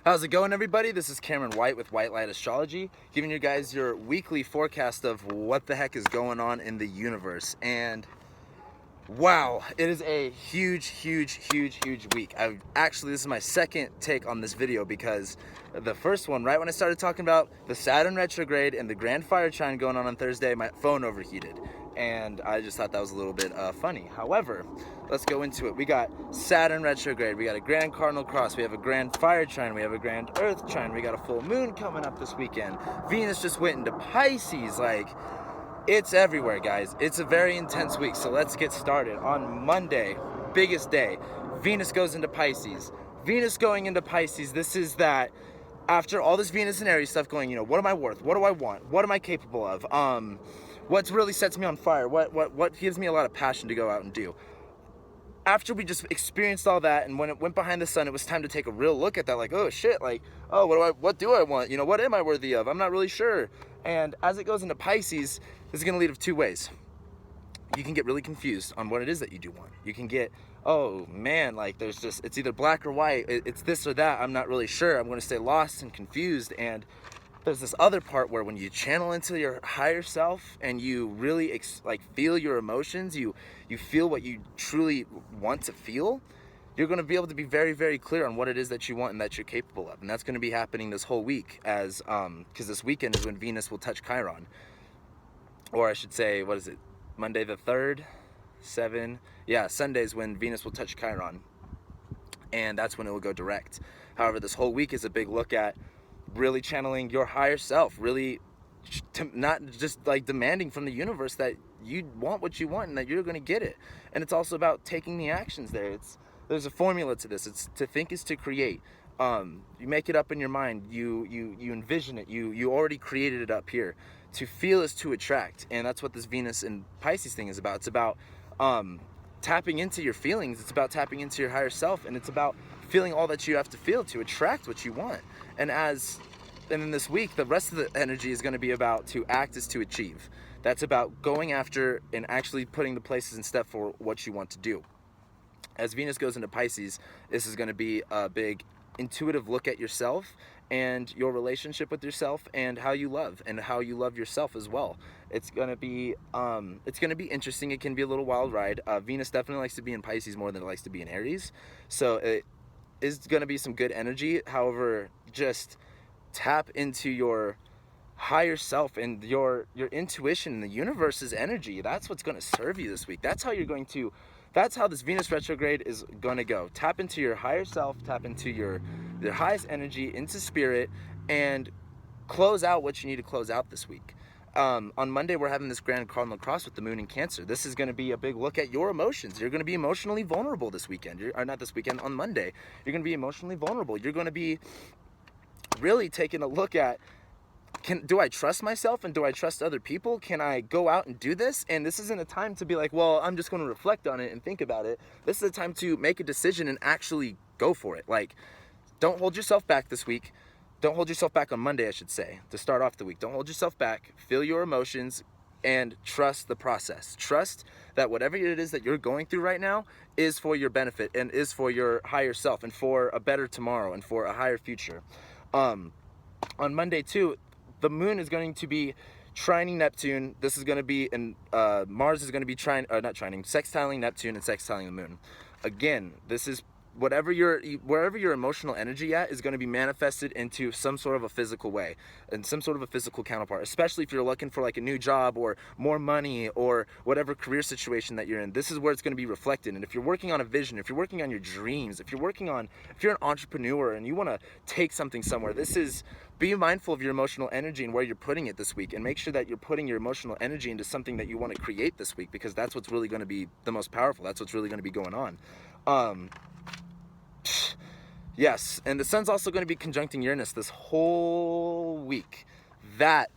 How's it going, everybody? This is Cameron White with White Light Astrology, giving you guys your weekly forecast of what the heck is going on in the universe. And wow, it is a huge week. This is my second take on this video because the first one, right when I started talking about the Saturn Retrograde and the Grand Fire Trine going on Thursday, my phone overheated. And I just thought that was a little bit funny. However, let's go into it. We got Saturn Retrograde, we got a Grand Cardinal Cross, we have a Grand Fire Trine, we have a Grand Earth Trine, we got a full moon coming up this weekend. Venus just went into Pisces, it's everywhere, guys. It's a very intense week, so let's get started. On Monday, biggest day, Venus goes into Pisces. Venus going into Pisces, this is that after all this Venus and Aries stuff going, what am I worth? What do I want? What am I capable of? What really sets me on fire? What gives me a lot of passion to go out and do? After we just experienced all that, and when it went behind the sun, it was time to take a real look at that. Oh shit, what do I want? What am I worthy of? I'm not really sure. And as it goes into Pisces, this is going to lead two ways. You can get really confused on what it is that you do want. You can get, oh man, it's either black or white. It's this or that. I'm not really sure. I'm going to stay lost and confused. And there's this other part where when you channel into your higher self and you really feel your emotions, you feel what you truly want to feel, you're going to be able to be very clear on what it is that you want and that you're capable of. And that's going to be happening this whole week because this weekend is when Venus will touch Chiron. Or I should say, what is it? Monday the 3rd? Sunday's when Venus will touch Chiron. And that's when it will go direct. However, this whole week is a big look at really channeling your higher self, really not just demanding from the universe that you want what you want and that you're going to get it. And it's also about taking the actions there. There's a formula to this. It's to think is to create. You make it up in your mind. You envision it. You already created it up here. To feel is to attract, and that's what this Venus and Pisces thing is about. It's about tapping into your feelings. It's about tapping into your higher self, and it's about feeling all that you have to feel to attract what you want. And in this week, the rest of the energy is going to be about to act is to achieve. That's about going after and actually putting the places in step for what you want to do. As Venus goes into Pisces, this is going to be a big intuitive look at yourself and your relationship with yourself and how you love yourself as well. It's gonna be interesting. It can be a little wild ride. Venus definitely likes to be in Pisces more than it likes to be in Aries, so it is gonna be some good energy. However, just tap into your higher self and your intuition and the universe's energy. That's what's gonna serve you this week. That's how this Venus retrograde is gonna go. Tap into your higher self, tap into your highest energy, into spirit, and close out what you need to close out this week. On Monday, we're having this Grand Cardinal Cross with the moon in Cancer. This is gonna be a big look at your emotions. You're gonna be emotionally vulnerable this weekend. On Monday. You're gonna be emotionally vulnerable. You're gonna be really taking a look at, do I trust myself and do I trust other people? Can I go out and do this? And this isn't a time to be well, I'm just going to reflect on it and think about it. This is a time to make a decision and actually go for it. Don't hold yourself back this week. Don't hold yourself back on Monday, I should say, to start off the week. Don't hold yourself back. Feel your emotions and trust the process. Trust that whatever it is that you're going through right now is for your benefit and is for your higher self and for a better tomorrow and for a higher future. On Monday, too, the moon is going to be trining Neptune. This is going to be, Mars is going to be sextiling Neptune and sextiling the moon. Again, this is wherever your emotional energy is going to be manifested into some sort of a physical way and some sort of a physical counterpart, especially if you're looking for a new job or more money or whatever career situation that you're in. This is where it's going to be reflected. And if you're working on a vision, if you're working on your dreams, if you're an entrepreneur and you want to take something somewhere, be mindful of your emotional energy and where you're putting it this week, and make sure that you're putting your emotional energy into something that you want to create this week, because that's what's really going to be the most powerful. That's what's really going to be going on. Yes, and the sun's also going to be conjuncting Uranus this whole week. That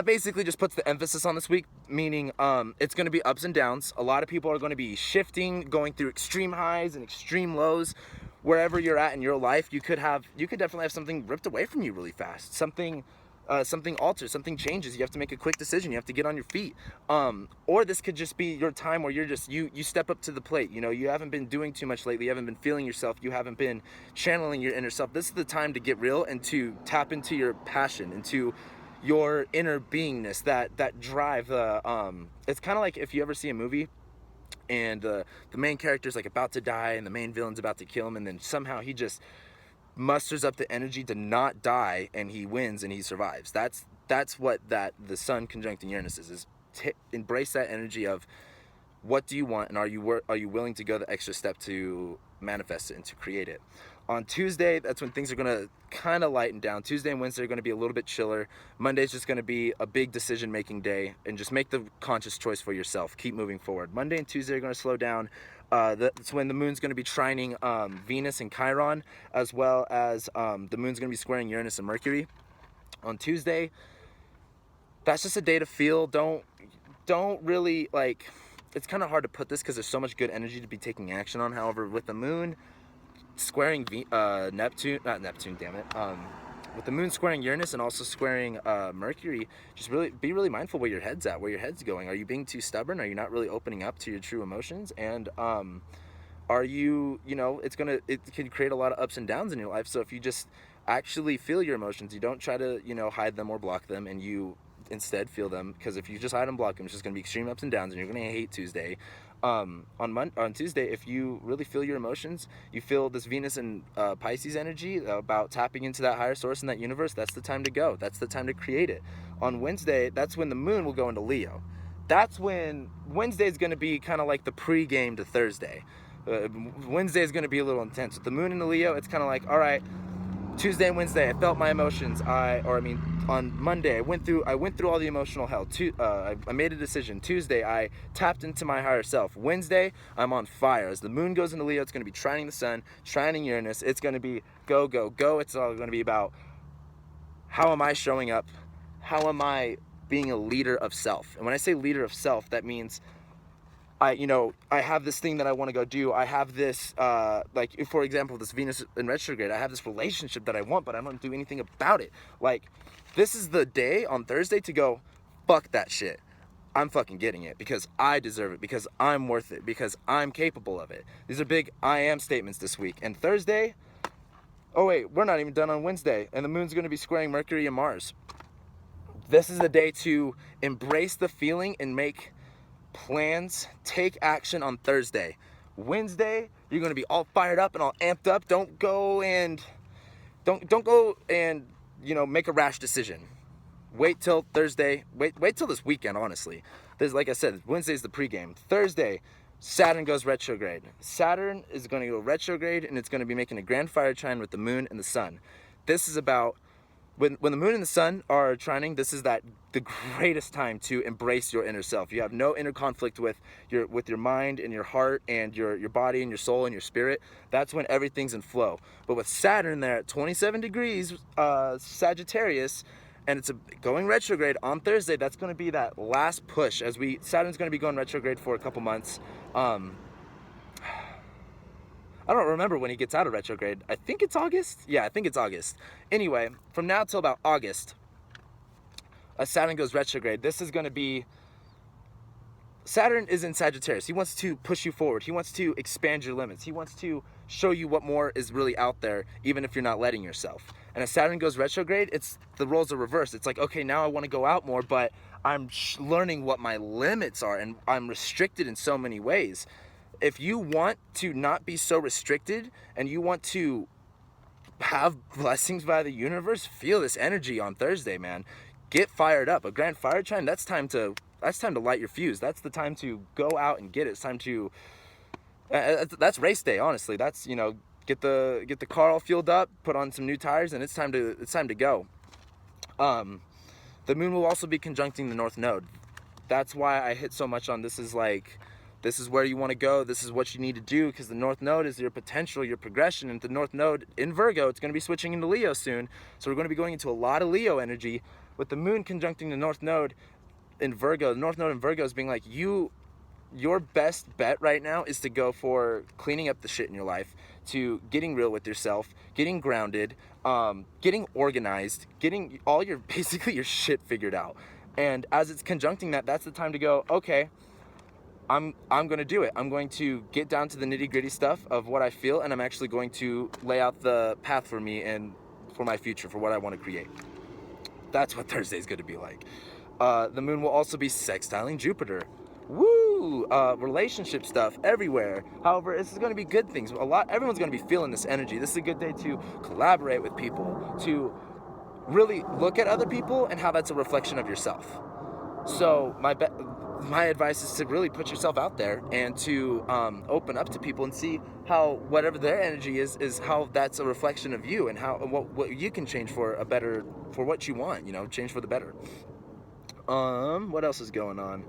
basically just puts the emphasis on this week, meaning it's going to be ups and downs. A lot of people are going to be shifting, going through extreme highs and extreme lows. Wherever you're at in your life, you could definitely have something ripped away from you really fast. Something something alters, something changes. You have to make a quick decision. You have to get on your feet. Or this could just be your time where you're just, you step up to the plate. You know, you haven't been doing too much lately. You haven't been feeling yourself. You haven't been channeling your inner self. This is the time to get real and to tap into your passion, into your inner beingness, that drive. It's kind of like if you ever see a movie and the main character's like about to die and the main villain's about to kill him, and then somehow he just musters up the energy to not die, and he wins and he survives. That's what the sun conjuncting Uranus is embrace that energy of what do you want, and are you willing to go the extra step to manifest it and to create it. On Tuesday, that's when things are going to kind of lighten down. Tuesday and Wednesday are going to be a little bit chiller. Monday's just going to be a big decision-making day, and just make the conscious choice for yourself. Keep moving forward. Monday and Tuesday are going to slow down. That's when the moon's going to be trining Venus and Chiron, as well as the moon's going to be squaring Uranus and Mercury. On Tuesday, that's just a day to feel. Don't really, like, it's kind of hard to put this because there's so much good energy to be taking action on. However, with the moon squaring Neptune, not Neptune, damn it, with the moon squaring Uranus and also squaring Mercury, just be really mindful where your head's at, where your head's going. Are you being too stubborn? Are you not really opening up to your true emotions? And are you, it can create a lot of ups and downs in your life. So if you just actually feel your emotions, you don't try to, hide them or block them, and you instead feel them, because if you just hide and block them, it's just going to be extreme ups and downs, and you're going to hate Tuesday. On Tuesday, if you really feel your emotions, you feel this Venus and Pisces energy about tapping into that higher source in that universe, that's the time to go. That's the time to create it. On Wednesday, that's when the moon will go into Leo. That's when Wednesday is going to be kind of like the pre-game to Thursday. Wednesday is going to be a little intense. With the moon into Leo, it's kind of like, all right, Tuesday and Wednesday, I felt my emotions. On Monday, I went through all the emotional hell. I made a decision. Tuesday, I tapped into my higher self. Wednesday, I'm on fire. As the moon goes into Leo, it's going to be trining the sun, trining Uranus. It's going to be go, go, go. It's all going to be about how am I showing up? How am I being a leader of self? And when I say leader of self, that means I have this thing that I want to go do. I have this, like, for example, this Venus in retrograde. I have this relationship that I want, but I don't do anything about it. Like, this is the day on Thursday to go, fuck that shit. I'm fucking getting it because I deserve it, because I'm worth it, because I'm capable of it. These are big I am statements this week. And Thursday, oh wait, we're not even done on Wednesday. And the moon's going to be squaring Mercury and Mars. This is the day to embrace the feeling and make plans, take action on Thursday. Wednesday, you're going to be all fired up and all amped up. Don't go and make a rash decision. Wait till Thursday. Wait till this weekend, honestly. Like I said, Wednesday's the pregame. Thursday, Saturn goes retrograde. Saturn is going to go retrograde, and it's going to be making a Grand Fire Trine with the moon and the sun. This is about when the moon and the sun are trining. This is the greatest time to embrace your inner self. You have no inner conflict with your mind and your heart and your body and your soul and your spirit. That's when everything's in flow. But with Saturn there at 27 degrees Sagittarius, and it's going retrograde on Thursday, that's going to be that last push. Saturn's going to be going retrograde for a couple months. I don't remember when he gets out of retrograde. I think it's August. Yeah, I think it's August. Anyway, from now till about August, Saturn goes retrograde. This is going to be... Saturn is in Sagittarius. He wants to push you forward. He wants to expand your limits. He wants to show you what more is really out there, even if you're not letting yourself. And as Saturn goes retrograde, the roles are reversed. It's like, okay, now I want to go out more, but I'm learning what my limits are, and I'm restricted in so many ways. If you want to not be so restricted and you want to have blessings by the universe, feel this energy on Thursday, man. Get fired up. A Grand Fire Trine, that's time to light your fuse. That's the time to go out and get it. It's time to that's race day, honestly. That's, get the car all fueled up, put on some new tires, and it's time to go. The moon will also be conjuncting the North Node. That's why I hit so much on this is where you want to go. This is what you need to do, because the North Node is your potential, your progression. And the North Node in Virgo, it's going to be switching into Leo soon. So we're going to be going into a lot of Leo energy with the moon conjuncting the North Node in Virgo. The North Node in Virgo is being like, you your best bet right now is to go for cleaning up the shit in your life, to getting real with yourself, getting grounded, getting organized, getting all your basically your shit figured out. And as it's conjuncting that, that's the time to go, okay, I'm going to do it. I'm going to get down to the nitty-gritty stuff of what I feel, and I'm actually going to lay out the path for me and for my future, for what I want to create. That's what Thursday is going to be like. The moon will also be sextiling Jupiter. Woo! Relationship stuff everywhere. However, this is going to be good things. Everyone's going to be feeling this energy. This is a good day to collaborate with people, to really look at other people and how that's a reflection of yourself. So my advice is to really put yourself out there and to open up to people and see how whatever their energy is how that's a reflection of you, and how what you can change for what you want, change for the better. What else is going on?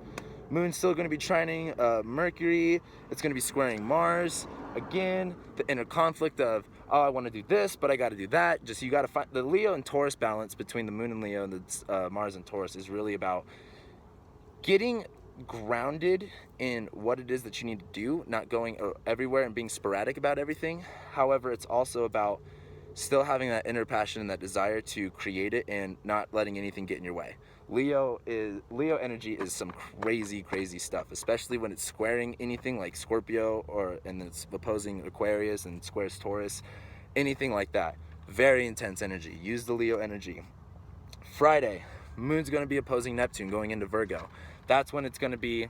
Moon's still going to be trining Mercury. It's going to be squaring Mars. Again, the inner conflict of, oh, I want to do this, but I got to do that. Just, you got to find the Leo and Taurus balance between the moon and Leo and the Mars and Taurus is really about getting grounded in what it is that you need to do, not going everywhere and being sporadic about everything. However, it's also about still having that inner passion and that desire to create it and not letting anything get in your way. Leo energy is some crazy stuff, especially when it's squaring anything like Scorpio, and it's opposing Aquarius and squares Taurus, anything like that. Very intense energy. Use the Leo energy. Friday, moon's going to be opposing Neptune going into Virgo. That's when it's going to be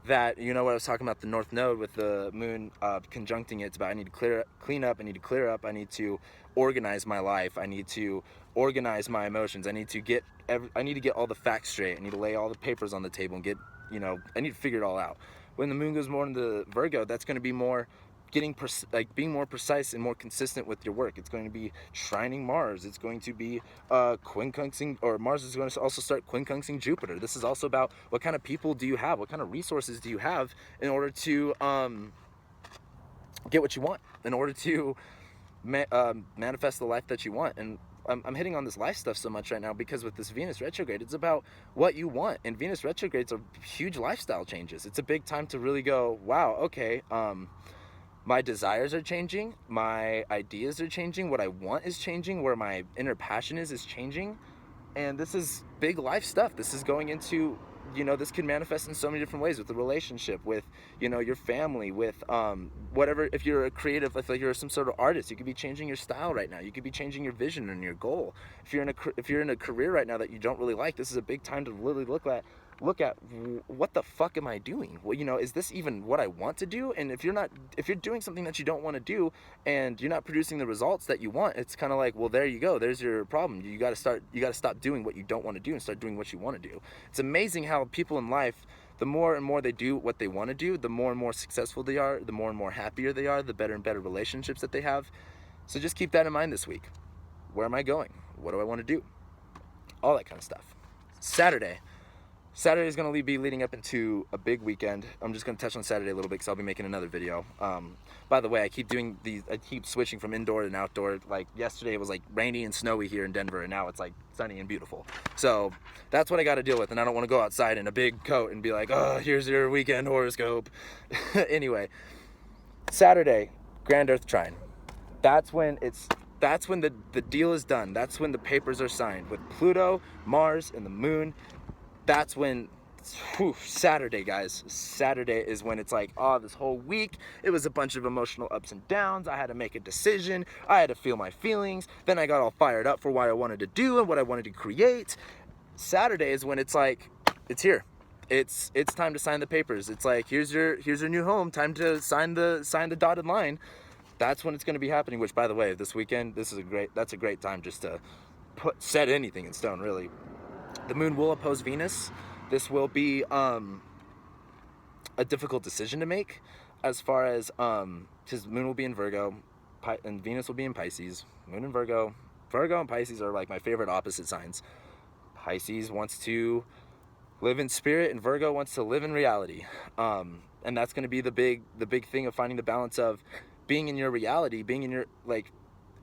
that, what I was talking about, the North Node with the moon conjuncting it. It's about, I need to clean up, I need to clear up, I need to organize my life, I need to organize my emotions, I need to get all the facts straight, I need to lay all the papers on the table and I need to figure it all out. When the moon goes more into Virgo, that's going to be more being more precise and more consistent with your work. It's going to be trining Mars. It's going to be quincunxing, or Mars is going to also start quincunxing Jupiter. This is also about what kind of people do you have, what kind of resources do you have in order to get what you want, in order to manifest the life that you want. And I'm hitting on this life stuff so much right now because with this Venus retrograde, it's about what you want. And Venus retrogrades are huge lifestyle changes. It's a big time to really go, wow, okay, my desires are changing, my ideas are changing, what I want is changing, where my inner passion is changing. And this is big life stuff. This is going into, this can manifest in so many different ways, with the relationship, with, your family, with whatever. If you're a creative, if you're some sort of artist, you could be changing your style right now. You could be changing your vision and your goal. If you're in a career right now that you don't really like, this is a big time to really look at what the fuck am I doing? Well, is this even what I want to do? And if you're doing something that you don't want to do and you're not producing the results that you want, it's kind of like, well, there you go. There's your problem. You got to stop doing what you don't want to do and start doing what you want to do. It's amazing how people in life, the more and more they do what they want to do, the more and more successful they are, the more and more happier they are, the better and better relationships that they have. So just keep that in mind this week. Where am I going? What do I want to do? All that kind of stuff. Saturday is going to be leading up into a big weekend. I'm just going to touch on Saturday a little bit because I'll be making another video. By the way, I keep switching from indoor and outdoor. Like yesterday it was like rainy and snowy here in Denver, and now it's like sunny and beautiful. So that's what I got to deal with, and I don't want to go outside in a big coat and be like, oh, here's your weekend horoscope. Anyway, Saturday, Grand Earth Trine. That's when the deal is done. That's when the papers are signed with Pluto, Mars, and the moon. That's when, Saturday, guys. Saturday is when it's like, oh, this whole week, it was a bunch of emotional ups and downs. I had to make a decision. I had to feel my feelings. Then I got all fired up for what I wanted to do and what I wanted to create. Saturday is when it's like, it's here. It's time to sign the papers. It's like, here's your new home. Time to sign the dotted line. That's when it's going to be happening, which, by the way, this weekend, that's a great time just to set anything in stone, really. The moon will oppose Venus. This will be a difficult decision to make, as far as because moon will be in Virgo, and Venus will be in Pisces. Moon in Virgo. Virgo and Pisces are like my favorite opposite signs. Pisces wants to live in spirit, and Virgo wants to live in reality. And that's going to be the big thing of finding the balance of being in your reality, being in your, like,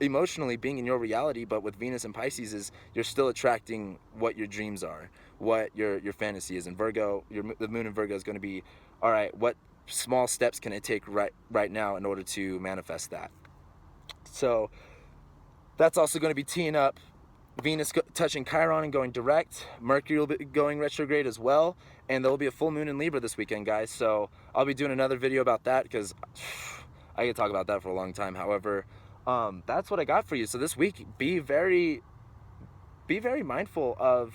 emotionally being in your reality. But with Venus and Pisces is you're still attracting what your dreams are, what your fantasy is. And Virgo, the moon in Virgo is going to be all right, what small steps can I take right now in order to manifest that? So that's also going to be teeing up Venus touching Chiron and going direct. Mercury will be going retrograde as well. And there will be a full moon in Libra this weekend, guys. So I'll be doing another video about that because I could talk about that for a long time. However, that's what I got for you. So this week, be very mindful of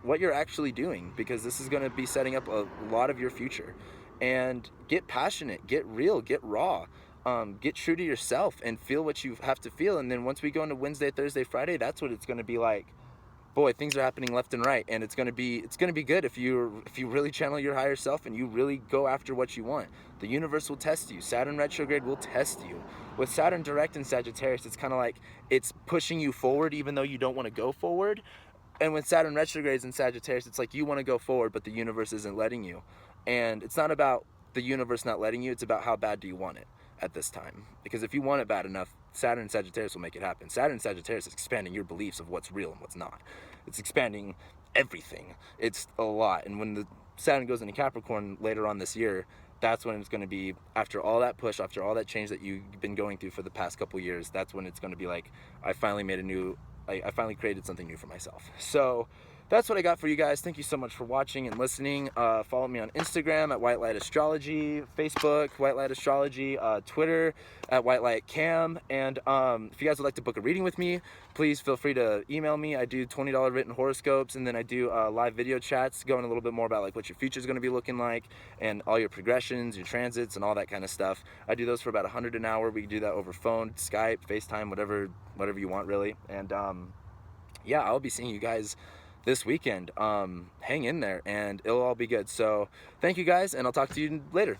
what you're actually doing, because this is going to be setting up a lot of your future. And get passionate, get real, get raw. Get true to yourself and feel what you have to feel. And then once we go into Wednesday, Thursday, Friday, that's what it's going to be like. Boy, things are happening left and right, and it's going to be good if you really channel your higher self and you really go after what you want. The universe will test you. Saturn retrograde will test you. With Saturn direct in Sagittarius, it's kind of like it's pushing you forward even though you don't want to go forward. And when Saturn retrogrades in Sagittarius, it's like you want to go forward, but the universe isn't letting you. And it's not about the universe not letting you, it's about how bad do you want it at this time. Because if you want it bad enough, Saturn and Sagittarius will make it happen. Saturn and Sagittarius is expanding your beliefs of what's real and what's not. It's expanding everything. It's a lot. And when the Saturn goes into Capricorn later on this year, that's when it's going to be, after all that push, after all that change that you've been going through for the past couple years, that's when it's going to be like, I finally created something new for myself. So that's what I got for you guys. Thank you so much for watching and listening. Follow me on Instagram at whitelightastrology, Facebook, whitelightastrology, Twitter at whitelightcam. And if you guys would like to book a reading with me, please feel free to email me. I do $20 written horoscopes, and then I do live video chats going a little bit more about like what your future is going to be looking like and all your progressions, your transits, and all that kind of stuff. I do those for about $100 an hour. We can do that over phone, Skype, FaceTime, whatever you want, really. And yeah, I'll be seeing you guys this weekend. Hang in there and it'll all be good. So thank you guys, and I'll talk to you later.